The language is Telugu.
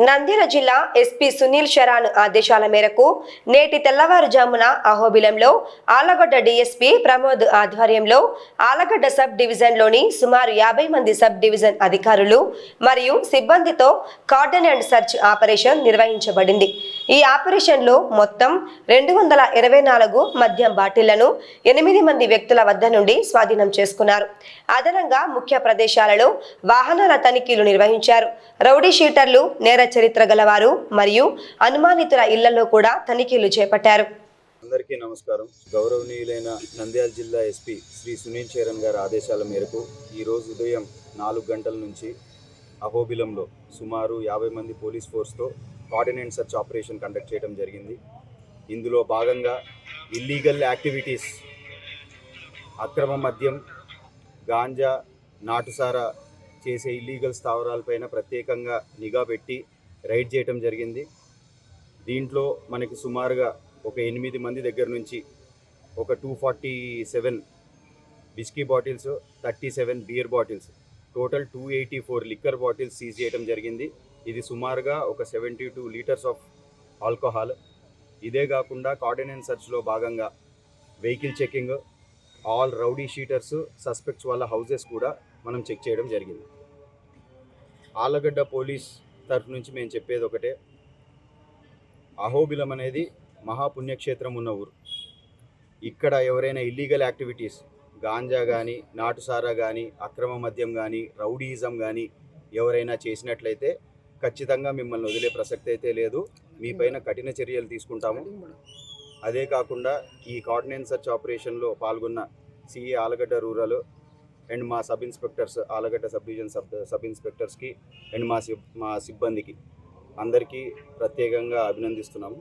నంద్యాల జిల్లా ఎస్పీ సునీల్ శరాన్ ఆదేశాల మేరకు నేటి తెల్లవారుజామున అహోబిలంలో ఆలగడ్డ డీఎస్పీ ప్రమోద్ ఆధ్వర్యంలో ఆలగడ్డ సబ్ డివిజన్లోని సుమారు 50 మంది సబ్ డివిజన్ అధికారులు మరియు సిబ్బందితో కార్డన్ అండ్ సర్చ్ ఆపరేషన్ నిర్వహించబడింది. ఈ ఆపరేషన్లో మొత్తం 224 మద్యం బాటిళ్లను 8 మంది వ్యక్తుల వద్ద నుండి స్వాధీనం చేసుకున్నారు. అదనంగా ముఖ్య ప్రదేశాలలో వాహనాల తనిఖీలు నిర్వహించారు. రౌడీ షీటర్లు, నేర చరిత్ర గలవారు మరియు అనుమానితుల ఇళ్లలో కూడా తనిఖీలు చేపట్టారు. అందరికీ నమస్కారం. గౌరవనీయులైన నంద్యాల జిల్లా ఎస్పీ శ్రీ సునీల్ శరణ్ గారి ఆదేశాల మేరకు ఈరోజు ఉదయం 4 గంటల నుంచి అహోబిలంలో సుమారు 50 మంది పోలీస్ ఫోర్స్తో cordon and search operation conduct చేయడం జరిగింది. ఇందులో భాగంగా ఇల్లీగల్ యాక్టివిటీస్, అక్రమ మద్యం, గాంజా, నాటుసారా చేసే ఇల్లీగల్ స్థావరాలపైన ప్రత్యేకంగా నిఘా పెట్టి రైడ్ చేయడం జరిగింది. దీంట్లో మనకి సుమారుగా ఒక 8 మంది దగ్గర నుంచి ఒక 247 whisky bottles, 37 beer bottles, total 284 liquor bottles seize చేయడం జరిగింది. ఇది సుమారుగా ఒక 72 లీటర్స్ ఆఫ్ ఆల్కహాల్. ఇదే కాకుండా కార్డన్ అండ్ సర్చ్లో భాగంగా vehicle checking, all rowdy sheeters, suspects వాళ్ళ హౌసెస్ కూడా మనం చెక్ చేయడం జరిగింది. ఆలగడ్డ పోలీస్ తరఫు నుంచి మేము చెప్పేది ఒకటే, అహోబిలం అనేది మహాపుణ్యక్షేత్రం ఉన్న ఊరు. ఇక్కడ ఎవరైనా ఇల్లీగల్ యాక్టివిటీస్, గాంజా కానీ, నాటుసారా కానీ, అక్రమ మద్యం కానీ, రౌడీయిజం కానీ ఎవరైనా చేసినట్లయితే ఖచ్చితంగా మిమ్మల్ని వదిలే ప్రసక్తి అయితే లేదు. మీపైన కఠిన చర్యలు తీసుకుంటాము. అదే కాకుండా ఈ కార్డన్ అండ్ సర్చ్ ఆపరేషన్లో పాల్గొన్న సిఏ ఆలగడ్డ రూరల్ అండ్ మా sub inspectors, Allagadda sub division sub ఇన్స్పెక్టర్స్కి అండ్ మా సిబ్బందికి అందరికీ ప్రత్యేకంగా అభినందిస్తున్నాము.